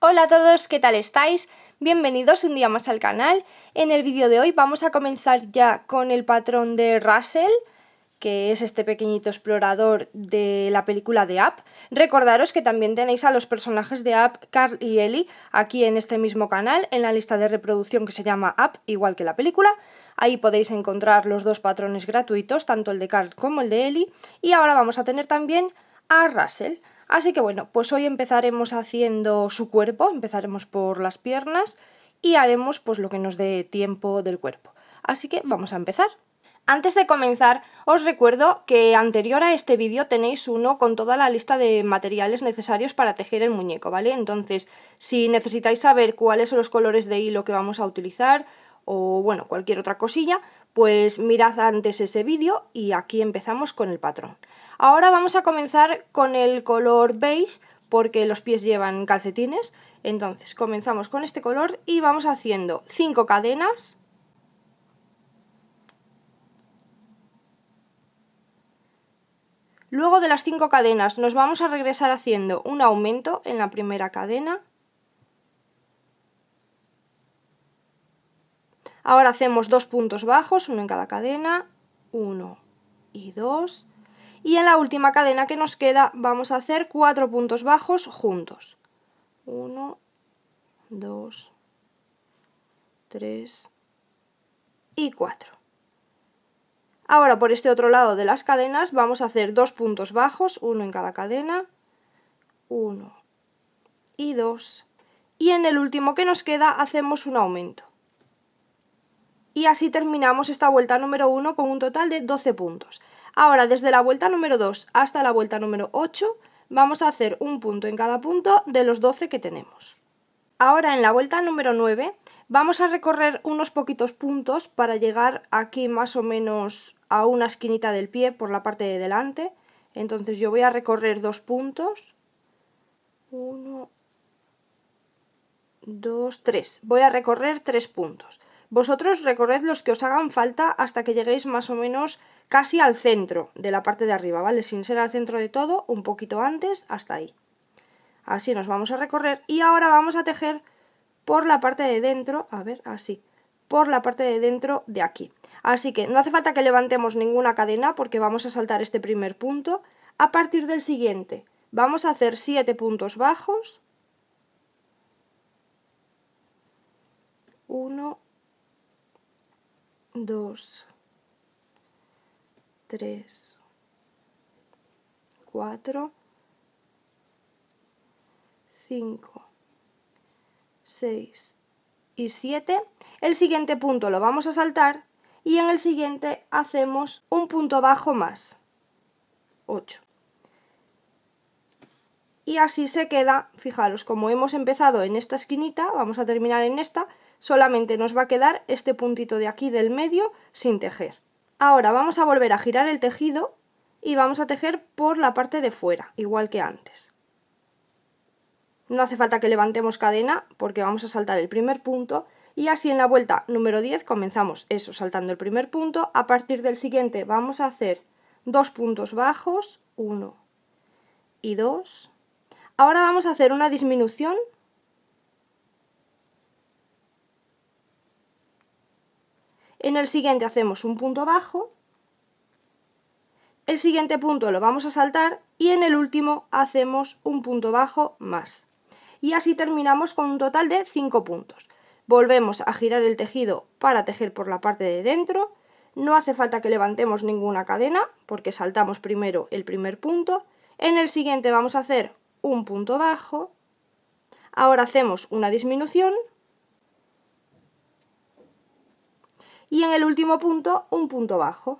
Hola a todos, ¿qué tal estáis? Bienvenidos un día más al canal. En el vídeo de hoy vamos a comenzar ya con el patrón de Russell, que es este pequeñito explorador de la película de Up. Recordaros que también tenéis a los personajes de Up, Carl y Ellie, aquí en este mismo canal, en la lista de reproducción que se llama Up, igual que la película. Ahí podéis encontrar los dos patrones gratuitos, tanto el de Carl como el de Ellie. Y ahora vamos a tener también a Russell. Así que bueno, pues hoy empezaremos haciendo su cuerpo, empezaremos por las piernas y haremos pues lo que nos dé tiempo del cuerpo. Así que vamos a empezar. Antes de comenzar, os recuerdo que anterior a este vídeo tenéis uno con toda la lista de materiales necesarios para tejer el muñeco, ¿vale? Entonces, si necesitáis saber cuáles son los colores de hilo que vamos a utilizar o, bueno, cualquier otra cosilla, pues mirad antes ese vídeo y aquí empezamos con el patrón. Ahora vamos a comenzar con el color beige porque los pies llevan calcetines. Entonces, comenzamos con este color y vamos haciendo 5 cadenas. Luego de las 5 cadenas nos vamos a regresar haciendo un aumento en la primera cadena. Ahora hacemos 2 puntos bajos, uno en cada cadena, 1 y 2. Y en la última cadena que nos queda vamos a hacer 4 puntos bajos juntos. 1, 2, 3 y 4. Ahora por este otro lado de las cadenas vamos a hacer 2 puntos bajos, uno en cada cadena, 1 y 2. Y en el último que nos queda hacemos un aumento. Y así terminamos esta vuelta número 1 con un total de 12 puntos. Ahora desde la vuelta número 2 hasta la vuelta número 8 vamos a hacer un punto en cada punto de los 12 que tenemos. Ahora en la vuelta número 9 vamos a recorrer unos poquitos puntos para llegar aquí más o menos a una esquinita del pie por la parte de delante. Entonces yo voy a recorrer 2 puntos. 1, 2, 3. Voy a recorrer 3 puntos. Vosotros recorred los que os hagan falta hasta que lleguéis más o menos casi al centro de la parte de arriba, ¿vale? Sin ser al centro de todo, un poquito antes, hasta ahí. Así nos vamos a recorrer y ahora vamos a tejer por la parte de dentro, a ver, así, por la parte de dentro de aquí. Así que no hace falta que levantemos ninguna cadena porque vamos a saltar este primer punto. A partir del siguiente vamos a hacer 7 puntos bajos. 1, 2, 3, 4, 5, 6 y 7. El siguiente punto lo vamos a saltar y en el siguiente hacemos un punto bajo más, 8. Y así se queda, fijaros, como hemos empezado en esta esquinita, vamos a terminar en esta, solamente nos va a quedar este puntito de aquí del medio sin tejer. Ahora vamos a volver a girar el tejido y vamos a tejer por la parte de fuera, igual que antes. No hace falta que levantemos cadena porque vamos a saltar el primer punto y así en la vuelta número 10 comenzamos eso, saltando el primer punto. A partir del siguiente vamos a hacer 2 puntos bajos, 1 y 2. Ahora vamos a hacer una disminución. En el siguiente hacemos un punto bajo. El siguiente punto lo vamos a saltar y en el último hacemos un punto bajo más. Y así terminamos con un total de 5 puntos. Volvemos a girar el tejido para tejer por la parte de dentro. No hace falta que levantemos ninguna cadena porque saltamos primero el primer punto. En el siguiente vamos a hacer un punto bajo. Ahora hacemos una disminución. Y en el último punto un punto bajo.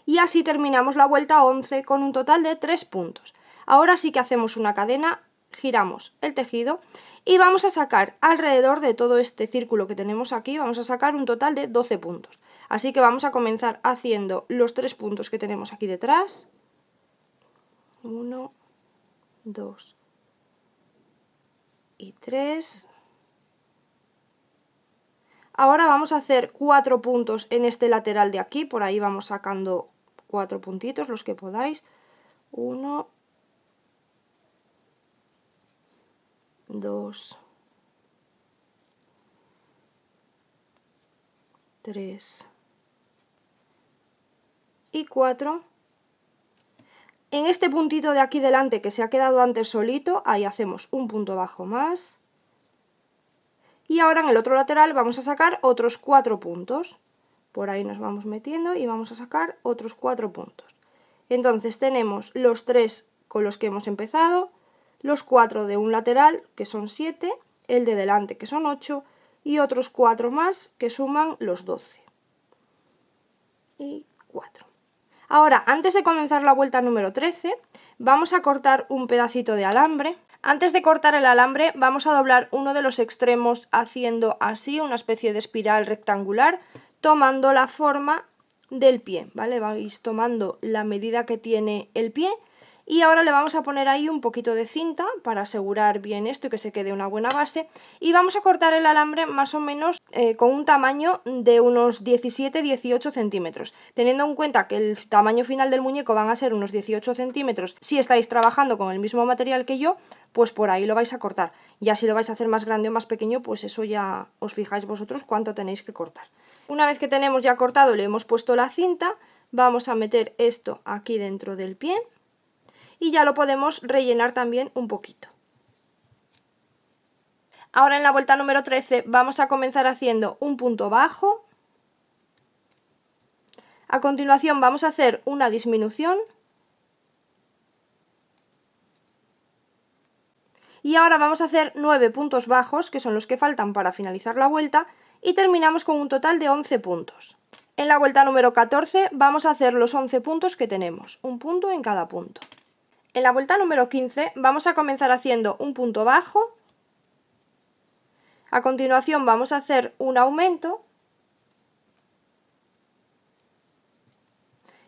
Y así terminamos la vuelta 11 con un total de 3 puntos. Ahora sí que hacemos una cadena, giramos el tejido y vamos a sacar alrededor de todo este círculo que tenemos aquí, vamos a sacar un total de 12 puntos. Así que vamos a comenzar haciendo los 3 puntos que tenemos aquí detrás. 1, 2 y 3. Ahora vamos a hacer 4 puntos en este lateral de aquí, por ahí vamos sacando 4 puntitos, los que podáis. 1, 2, 3 y 4. En este puntito de aquí delante que se ha quedado antes solito, ahí hacemos un punto bajo más. Y ahora en el otro lateral vamos a sacar otros 4 puntos. Por ahí nos vamos metiendo y vamos a sacar otros 4 puntos. Entonces tenemos los 3 con los que hemos empezado, los 4 de un lateral, que son 7, el de delante, que son 8, y otros 4 más, que suman los 12. Y 4. Ahora, antes de comenzar la vuelta número 13, vamos a cortar un pedacito de alambre. Antes de cortar el alambre, vamos a doblar uno de los extremos haciendo así una especie de espiral rectangular, tomando la forma del pie, ¿vale? Vais tomando la medida que tiene el pie y ahora le vamos a poner ahí un poquito de cinta para asegurar bien esto y que se quede una buena base, y vamos a cortar el alambre más o menos con un tamaño de unos 17-18 centímetros, teniendo en cuenta que el tamaño final del muñeco van a ser unos 18 centímetros. Si estáis trabajando con el mismo material que yo, pues por ahí lo vais a cortar. Ya si lo vais a hacer más grande o más pequeño, pues eso ya os fijáis vosotros cuánto tenéis que cortar. Una vez que tenemos ya cortado, le hemos puesto la cinta, vamos a meter esto aquí dentro del pie y ya lo podemos rellenar también un poquito. Ahora en la vuelta número 13 vamos a comenzar haciendo un punto bajo. A continuación vamos a hacer una disminución. Y ahora vamos a hacer 9 puntos bajos, que son los que faltan para finalizar la vuelta, y terminamos con un total de 11 puntos. En la vuelta número 14 vamos a hacer los 11 puntos que tenemos, un punto en cada punto. En la vuelta número 15 vamos a comenzar haciendo un punto bajo. A continuación vamos a hacer un aumento.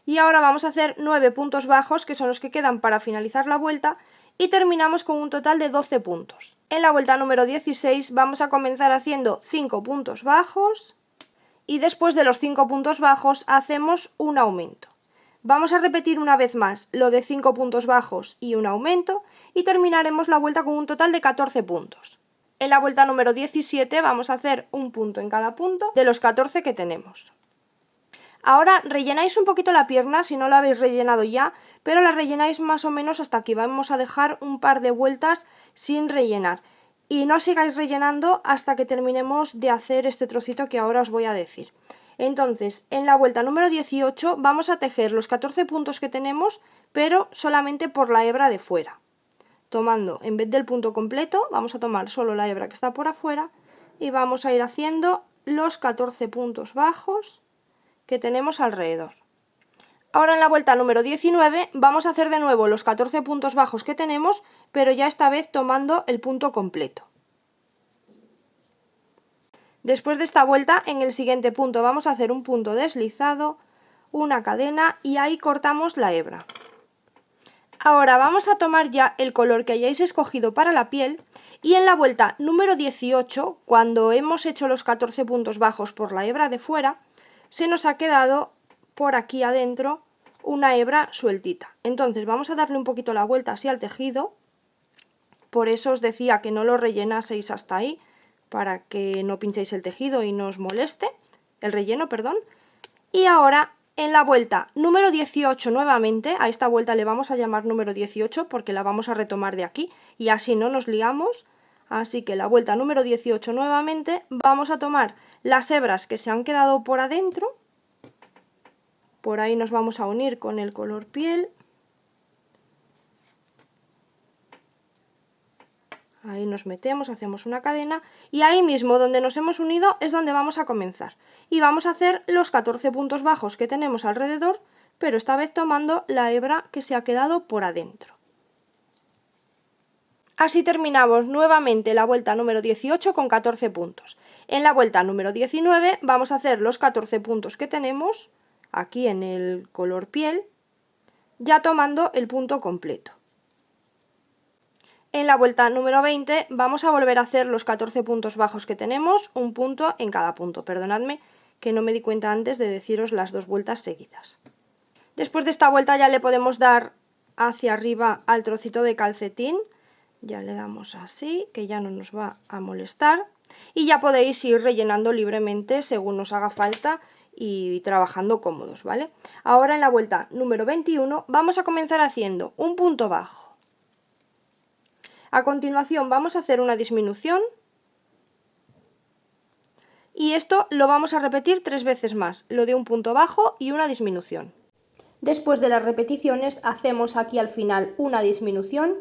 Y ahora vamos a hacer 9 puntos bajos, que son los que quedan para finalizar la vuelta, y terminamos con un total de 12 puntos. En la vuelta número 16 vamos a comenzar haciendo 5 puntos bajos y después de los 5 puntos bajos hacemos un aumento. Vamos a repetir una vez más lo de 5 puntos bajos y un aumento y terminaremos la vuelta con un total de 14 puntos. En la vuelta número 17 vamos a hacer un punto en cada punto de los 14 que tenemos. Ahora rellenáis un poquito la pierna si no la habéis rellenado ya, pero la rellenáis más o menos hasta aquí. Vamos a dejar un par de vueltas sin rellenar. Y no sigáis rellenando hasta que terminemos de hacer este trocito que ahora os voy a decir. Entonces, en la vuelta número 18 vamos a tejer los 14 puntos que tenemos, pero solamente por la hebra de fuera. Tomando, en vez del punto completo, vamos a tomar solo la hebra que está por afuera y vamos a ir haciendo los 14 puntos bajos que tenemos alrededor. Ahora en la vuelta número 19 vamos a hacer de nuevo los 14 puntos bajos que tenemos, pero ya esta vez tomando el punto completo. Después de esta vuelta, en el siguiente punto vamos a hacer un punto deslizado, una cadena y ahí cortamos la hebra. Ahora vamos a tomar ya el color que hayáis escogido para la piel y en la vuelta número 18, cuando hemos hecho los 14 puntos bajos por la hebra de fuera, se nos ha quedado por aquí adentro una hebra sueltita. Entonces vamos a darle un poquito la vuelta así al tejido, por eso os decía que no lo rellenaseis hasta ahí, para que no pinchéis el tejido y no os moleste, el relleno, perdón. Y ahora en la vuelta número 18 nuevamente, a esta vuelta le vamos a llamar número 18 porque la vamos a retomar de aquí y así no nos liamos. Así que la vuelta número 18 nuevamente vamos a tomar las hebras que se han quedado por adentro, por ahí nos vamos a unir con el color piel. Ahí nos metemos, hacemos una cadena y ahí mismo donde nos hemos unido es donde vamos a comenzar. Y vamos a hacer los 14 puntos bajos que tenemos alrededor, pero esta vez tomando la hebra que se ha quedado por adentro. Así terminamos nuevamente la vuelta número 18 con 14 puntos. En la vuelta número 19 vamos a hacer los 14 puntos que tenemos aquí en el color piel, ya tomando el punto completo. En la vuelta número 20 vamos a volver a hacer los 14 puntos bajos que tenemos, un punto en cada punto. Perdonadme que no me di cuenta antes de deciros las dos vueltas seguidas. Después de esta vuelta ya le podemos dar hacia arriba al trocito de calcetín Ya le damos así, que ya no nos va a molestar. Y ya podéis ir rellenando libremente según os haga falta y trabajando cómodos, ¿vale? Ahora en la vuelta número 21 vamos a comenzar haciendo un punto bajo. A continuación vamos a hacer una disminución. Y esto lo vamos a repetir 3 veces más, lo de un punto bajo y una disminución. Después de las repeticiones hacemos aquí al final una disminución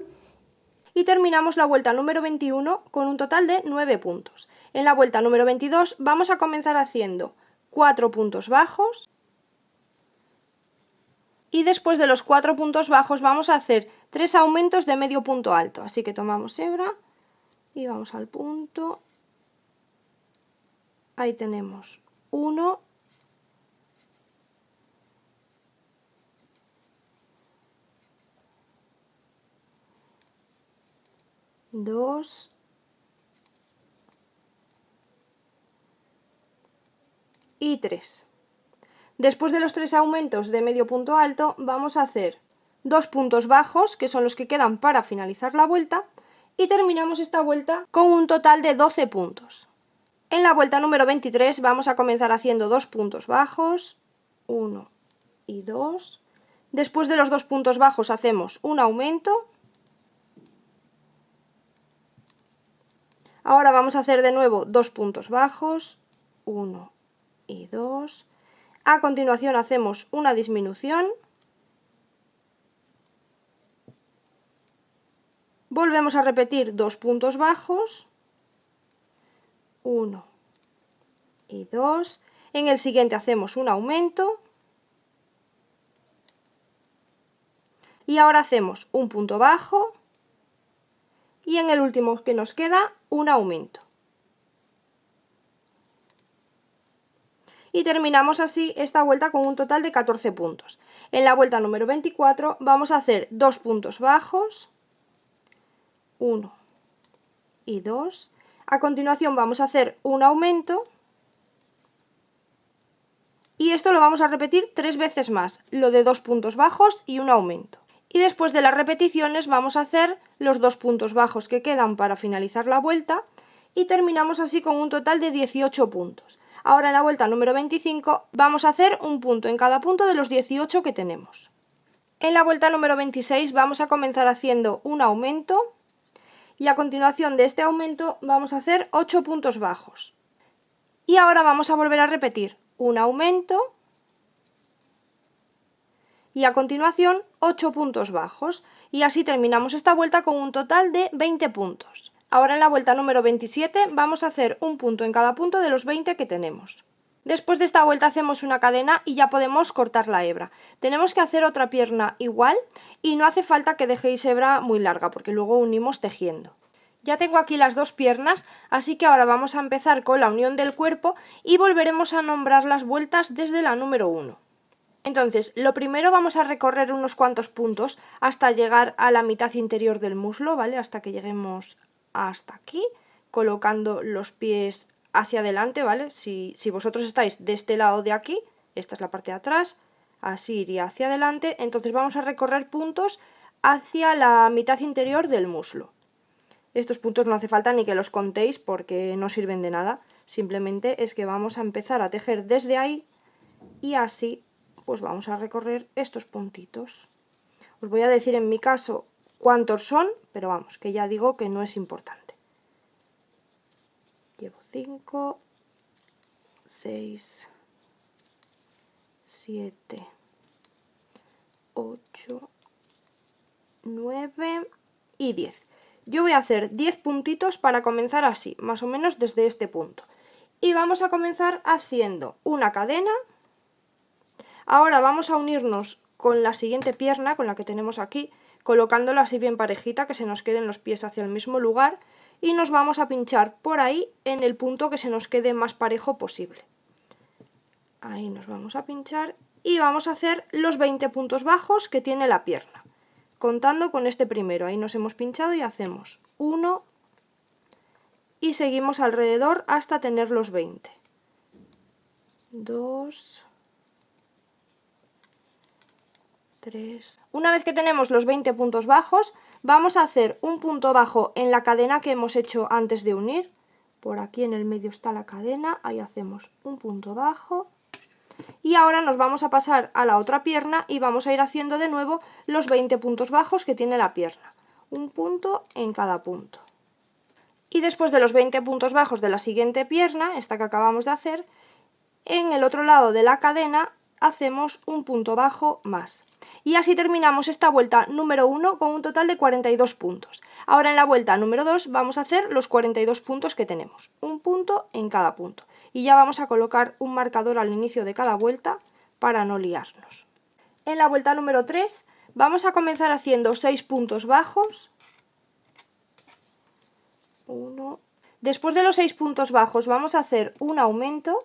y terminamos la vuelta número 21 con un total de 9 puntos. En la vuelta número 22 vamos a comenzar haciendo 4 puntos bajos y después de los 4 puntos bajos vamos a hacer 3 aumentos de medio punto alto. Así que tomamos hebra y vamos al punto. Ahí tenemos 1, 2 y 3. Después de los 3 aumentos de medio punto alto vamos a hacer 2 puntos bajos, que son los que quedan para finalizar la vuelta, y terminamos esta vuelta con un total de 12 puntos. En la vuelta número 23 vamos a comenzar haciendo 2 puntos bajos, 1 y 2. Después de los 2 puntos bajos hacemos un aumento. Ahora vamos a hacer de nuevo 2 puntos bajos, 1 y 2. A continuación hacemos una disminución. Volvemos a repetir 2 puntos bajos, 1 y 2. En el siguiente hacemos un aumento. Y ahora hacemos un punto bajo. Y en el último que nos queda, un aumento. Y terminamos así esta vuelta con un total de 14 puntos. En la vuelta número 24 vamos a hacer 2 puntos bajos, 1 y 2. A continuación vamos a hacer un aumento. Y esto lo vamos a repetir 3 veces más, lo de 2 puntos bajos y un aumento. Y después de las repeticiones vamos a hacer los 2 puntos bajos que quedan para finalizar la vuelta y terminamos así con un total de 18 puntos. Ahora en la vuelta número 25 vamos a hacer un punto en cada punto de los 18 que tenemos. En la vuelta número 26 vamos a comenzar haciendo un aumento y a continuación de este aumento vamos a hacer 8 puntos bajos. Y ahora vamos a volver a repetir un aumento y a continuación 8 puntos bajos y así terminamos esta vuelta con un total de 20 puntos. Ahora en la vuelta número 27 vamos a hacer un punto en cada punto de los 20 que tenemos. Después de esta vuelta hacemos una cadena y ya podemos cortar la hebra. Tenemos que hacer otra pierna igual y no hace falta que dejéis hebra muy larga porque luego unimos tejiendo. Ya tengo aquí las dos piernas, así que ahora vamos a empezar con la unión del cuerpo y volveremos a nombrar las vueltas desde la número 1. Entonces, lo primero vamos a recorrer unos cuantos puntos hasta llegar a la mitad interior del muslo, ¿vale? Hasta que lleguemos hasta aquí, colocando los pies hacia adelante, ¿vale? Si vosotros estáis de este lado de aquí, esta es la parte de atrás, así iría hacia adelante, entonces vamos a recorrer puntos hacia la mitad interior del muslo. Estos puntos no hace falta ni que los contéis porque no sirven de nada, simplemente es que vamos a empezar a tejer desde ahí y así pues vamos a recorrer estos puntitos. Os voy a decir en mi caso cuántos son, pero vamos, que ya digo que no es importante. Llevo 5, 6, 7, 8, 9 y 10. Yo voy a hacer 10 puntitos para comenzar así, más o menos desde este punto. Y vamos a comenzar haciendo una cadena. Ahora vamos a unirnos con la siguiente pierna, con la que tenemos aquí, colocándola así bien parejita, que se nos queden los pies hacia el mismo lugar, y nos vamos a pinchar por ahí en el punto que se nos quede más parejo posible. Ahí nos vamos a pinchar y vamos a hacer los 20 puntos bajos que tiene la pierna, contando con este primero. Ahí nos hemos pinchado y hacemos 1 y seguimos alrededor hasta tener los 20. 2, 3. Una vez que tenemos los 20 puntos bajos, vamos a hacer un punto bajo en la cadena que hemos hecho antes de unir. Por aquí en el medio está la cadena, ahí hacemos un punto bajo. Y ahora nos vamos a pasar a la otra pierna y vamos a ir haciendo de nuevo los 20 puntos bajos que tiene la pierna. Un punto en cada punto. Y después de los 20 puntos bajos de la siguiente pierna, esta que acabamos de hacer, en el otro lado de la cadena hacemos un punto bajo más. Y así terminamos esta vuelta número 1 con un total de 42 puntos. Ahora en la vuelta número 2 vamos a hacer los 42 puntos que tenemos. Un punto en cada punto. Y ya vamos a colocar un marcador al inicio de cada vuelta para no liarnos. En la vuelta número 3 vamos a comenzar haciendo 6 puntos bajos. 1. Después de los 6 puntos bajos vamos a hacer un aumento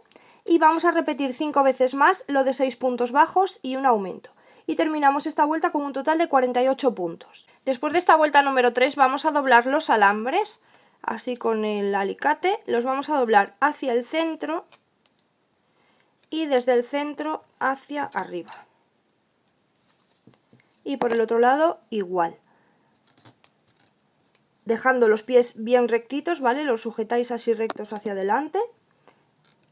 y vamos a repetir 5 veces más lo de 6 puntos bajos y un aumento. Y terminamos esta vuelta con un total de 48 puntos. Después de esta vuelta número 3 vamos a doblar los alambres, así con el alicate, los vamos a doblar hacia el centro y desde el centro hacia arriba. Y por el otro lado igual. Dejando los pies bien rectitos, ¿vale? Los sujetáis así rectos hacia adelante.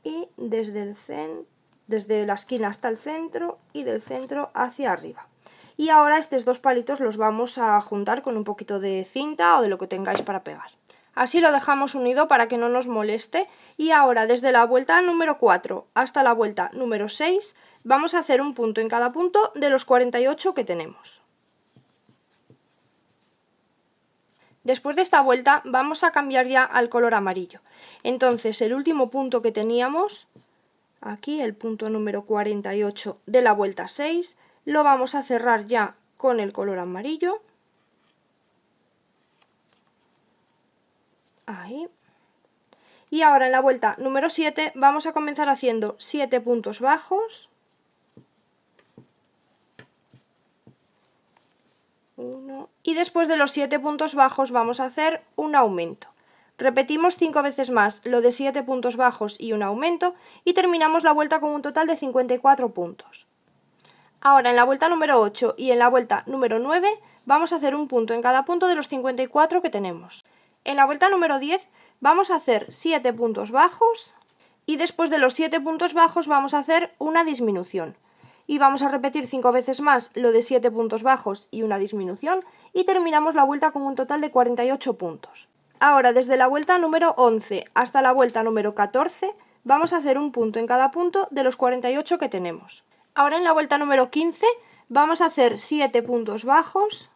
Y desde la esquina hasta el centro y del centro hacia arriba. Y ahora estos dos palitos los vamos a juntar con un poquito de cinta o de lo que tengáis para pegar. Así lo dejamos unido para que no nos moleste. Y ahora desde la vuelta número 4 hasta la vuelta número 6 vamos a hacer un punto en cada punto de los 48 que tenemos. Después de esta vuelta vamos a cambiar ya al color amarillo. Entonces el último punto que teníamos, aquí el punto número 48 de la vuelta 6, lo vamos a cerrar ya con el color amarillo. Ahí. Y ahora en la vuelta número 7 vamos a comenzar haciendo 7 puntos bajos. 1. Y después de los 7 puntos bajos vamos a hacer un aumento. Repetimos 5 veces más lo de 7 puntos bajos y un aumento y terminamos la vuelta con un total de 54 puntos. Ahora en la vuelta número 8 y en la vuelta número 9 vamos a hacer un punto en cada punto de los 54 que tenemos. En la vuelta número 10 vamos a hacer 7 puntos bajos y después de los 7 puntos bajos vamos a hacer una disminución. Y vamos a repetir 5 veces más lo de 7 puntos bajos y una disminución y terminamos la vuelta con un total de 48 puntos. Ahora desde la vuelta número 11 hasta la vuelta número 14 vamos a hacer un punto en cada punto de los 48 que tenemos. Ahora en la vuelta número 15 vamos a hacer 7 puntos bajos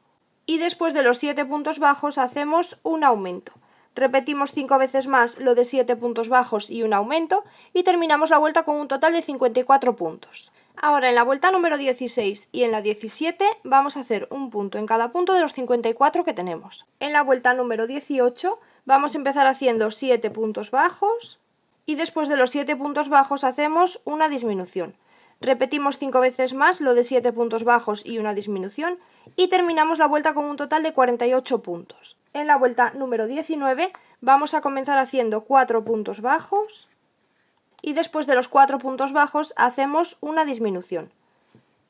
y después de los 7 puntos bajos hacemos un aumento. Repetimos 5 veces más lo de 7 puntos bajos y un aumento y terminamos la vuelta con un total de 54 puntos. Ahora en la vuelta número 16 y en la 17 vamos a hacer un punto en cada punto de los 54 que tenemos. En la vuelta número 18 vamos a empezar haciendo 7 puntos bajos y después de los 7 puntos bajos hacemos una disminución. Repetimos 5 veces más lo de 7 puntos bajos y una disminución y terminamos la vuelta con un total de 48 puntos. En la vuelta número 19 vamos a comenzar haciendo 4 puntos bajos y después de los 4 puntos bajos hacemos una disminución.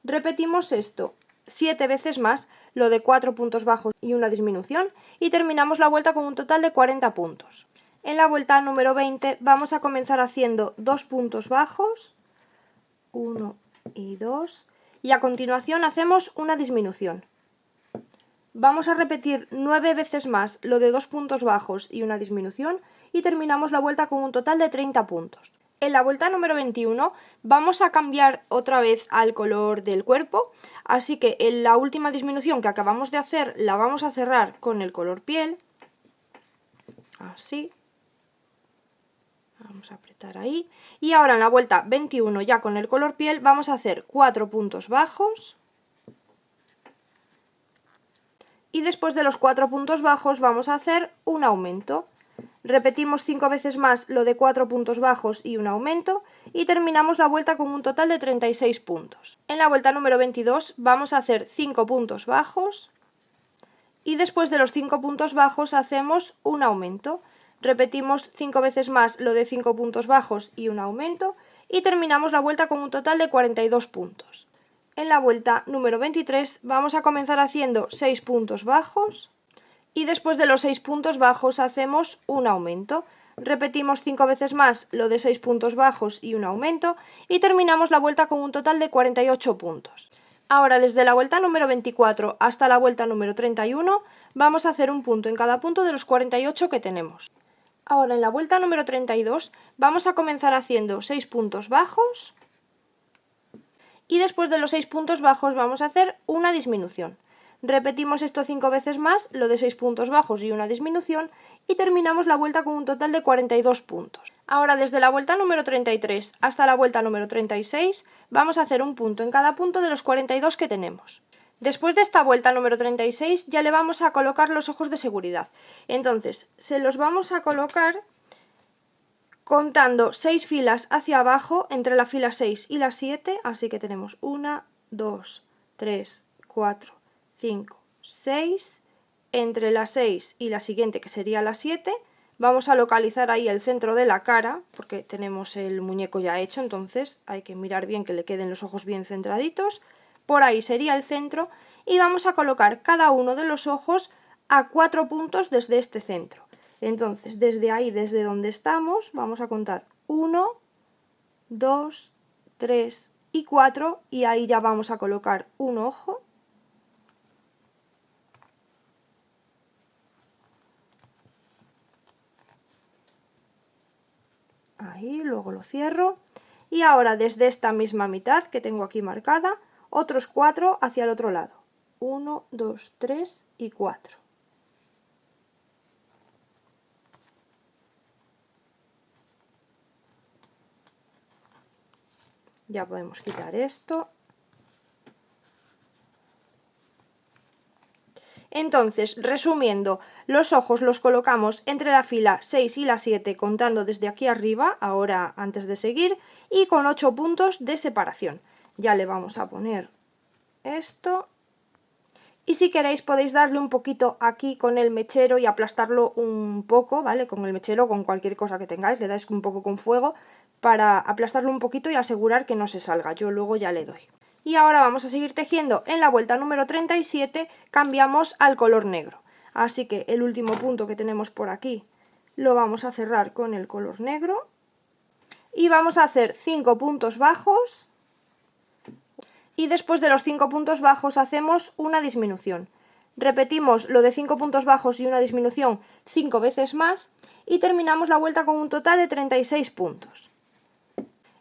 Repetimos esto 7 veces más lo de 4 puntos bajos y una disminución y terminamos la vuelta con un total de 40 puntos. En la vuelta número 20 vamos a comenzar haciendo 2 puntos bajos, 1 y 2, y a continuación hacemos una disminución. Vamos a repetir 9 veces más lo de 2 puntos bajos y una disminución y terminamos la vuelta con un total de 30 puntos. En la vuelta número 21 vamos a cambiar otra vez al color del cuerpo, así que en la última disminución que acabamos de hacer la vamos a cerrar con el color piel, así. Vamos a apretar ahí. Y ahora en la vuelta 21 ya con el color piel vamos a hacer 4 puntos bajos. Y después de los 4 puntos bajos vamos a hacer un aumento. Repetimos 5 veces más lo de 4 puntos bajos y un aumento y terminamos la vuelta con un total de 36 puntos. En la vuelta número 22 vamos a hacer 5 puntos bajos y después de los 5 puntos bajos hacemos un aumento. Repetimos 5 veces más lo de 5 puntos bajos y un aumento y terminamos la vuelta con un total de 42 puntos. en la vuelta número 23 vamos a comenzar haciendo 6 puntos bajos y después de los 6 puntos bajos hacemos un aumento. Repetimos 5 veces más lo de 6 puntos bajos y un aumento y terminamos la vuelta con un total de 48 puntos. Ahora desde la vuelta número 24 hasta la vuelta número 31 vamos a hacer un punto en cada punto de los 48 que tenemos. Ahora en la vuelta número 32 vamos a comenzar haciendo 6 puntos bajos y después de los 6 puntos bajos vamos a hacer una disminución. Repetimos esto 5 veces más, lo de 6 puntos bajos y una disminución, y terminamos la vuelta con un total de 42 puntos. Ahora desde la vuelta número 33 hasta la vuelta número 36 vamos a hacer un punto en cada punto de los 42 que tenemos. Después de esta vuelta número 36 ya le vamos a colocar los ojos de seguridad. Entonces se los vamos a colocar contando 6 filas hacia abajo entre la fila 6 y la 7, así que tenemos 1, 2, 3, 4, 5, 6, entre la 6 y la siguiente que sería la 7, vamos a localizar ahí el centro de la cara, porque tenemos el muñeco ya hecho, entonces hay que mirar bien que le queden los ojos bien centraditos, por ahí sería el centro, y vamos a colocar cada uno de los ojos a 4 puntos desde este centro. Entonces, desde ahí, desde donde estamos, vamos a contar 1, 2, 3 y 4 y ahí ya vamos a colocar un ojo. Ahí, luego lo cierro. Y ahora desde esta misma mitad que tengo aquí marcada, otros 4 hacia el otro lado. 1, 2, 3 y 4. Ya podemos quitar esto. Entonces, resumiendo, los ojos los colocamos entre la fila 6 y la 7 contando desde aquí arriba, ahora antes de seguir, y con 8 puntos de separación. Ya le vamos a poner esto. Y si queréis podéis darle un poquito aquí con el mechero y aplastarlo un poco, ¿vale? Con el mechero o con cualquier cosa que tengáis, le dais un poco con fuego para aplastarlo un poquito y asegurar que no se salga. Yo luego ya le doy. Y ahora vamos a seguir tejiendo. En la vuelta número 37 cambiamos al color negro. Así que el último punto que tenemos por aquí lo vamos a cerrar con el color negro. Y vamos a hacer 5 puntos bajos. Y después de los 5 puntos bajos hacemos una disminución. Repetimos lo de 5 puntos bajos y una disminución 5 veces más y terminamos la vuelta con un total de 36 puntos.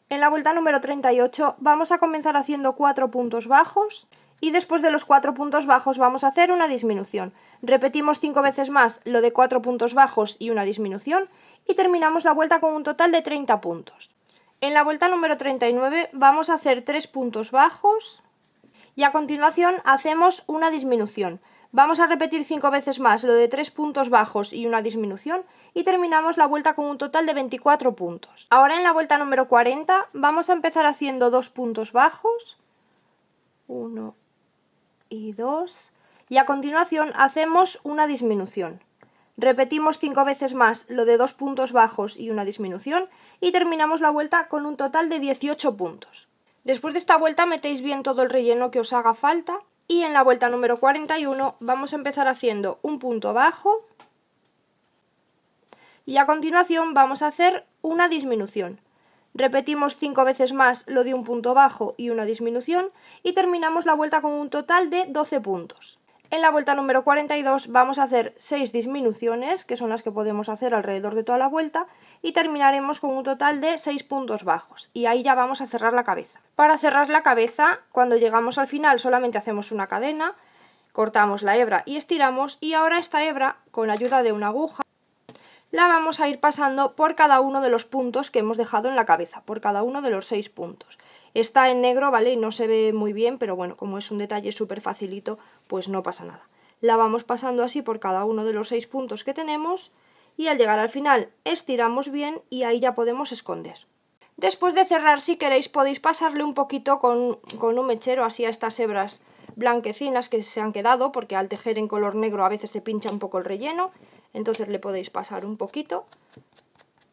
En la vuelta número 38 vamos a comenzar haciendo 4 puntos bajos y después de los 4 puntos bajos vamos a hacer una disminución. Repetimos 5 veces más lo de 4 puntos bajos y una disminución y terminamos la vuelta con un total de 30 puntos. En la vuelta número 39 vamos a hacer 3 puntos bajos y a continuación hacemos una disminución. Vamos a repetir 5 veces más lo de 3 puntos bajos y una disminución y terminamos la vuelta con un total de 24 puntos. Ahora en la vuelta número 40 vamos a empezar haciendo 2 puntos bajos, 1 y 2, y a continuación hacemos una disminución. Repetimos 5 veces más lo de 2 puntos bajos y una disminución y terminamos la vuelta con un total de 18 puntos. Después de esta vuelta metéis bien todo el relleno que os haga falta y en la vuelta número 41 vamos a empezar haciendo un punto bajo y a continuación vamos a hacer una disminución. Repetimos 5 veces más lo de un punto bajo y una disminución y terminamos la vuelta con un total de 12 puntos. En la vuelta número 42 vamos a hacer 6 disminuciones, que son las que podemos hacer alrededor de toda la vuelta, y terminaremos con un total de 6 puntos bajos. Y ahí ya vamos a cerrar la cabeza. Para cerrar la cabeza, cuando llegamos al final solamente hacemos una cadena, cortamos la hebra y estiramos, y ahora esta hebra, con la ayuda de una aguja, la vamos a ir pasando por cada uno de los puntos que hemos dejado en la cabeza, por cada uno de los 6 puntos. Está en negro, ¿vale? Y no se ve muy bien, pero bueno, como es un detalle súper facilito, pues no pasa nada. La vamos pasando así por cada uno de los 6 puntos que tenemos y al llegar al final estiramos bien y ahí ya podemos esconder. Después de cerrar, si queréis, podéis pasarle un poquito con un mechero así a estas hebras blanquecinas que se han quedado, porque al tejer en color negro a veces se pincha un poco el relleno, entonces le podéis pasar un poquito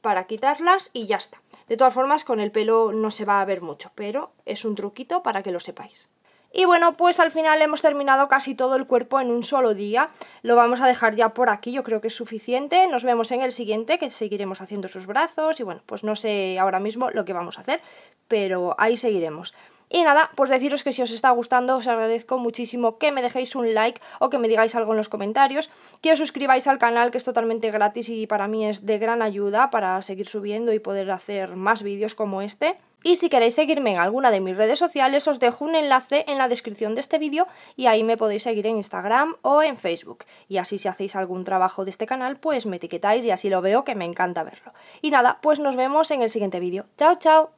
para quitarlas y ya está. De todas formas, con el pelo no se va a ver mucho, pero es un truquito para que lo sepáis. Y bueno, pues al final hemos terminado casi todo el cuerpo en un solo día. Lo vamos a dejar ya por aquí, yo creo que es suficiente. Nos vemos en el siguiente, que seguiremos haciendo sus brazos. Y bueno, pues no sé ahora mismo lo que vamos a hacer, pero ahí seguiremos. Y nada, pues deciros que si os está gustando os agradezco muchísimo que me dejéis un like o que me digáis algo en los comentarios, que os suscribáis al canal, que es totalmente gratis y para mí es de gran ayuda para seguir subiendo y poder hacer más vídeos como este. Y si queréis seguirme en alguna de mis redes sociales os dejo un enlace en la descripción de este vídeo y ahí me podéis seguir en Instagram o en Facebook. Y así si hacéis algún trabajo de este canal pues me etiquetáis y así lo veo, que me encanta verlo. Y nada, pues nos vemos en el siguiente vídeo. ¡Chao, chao!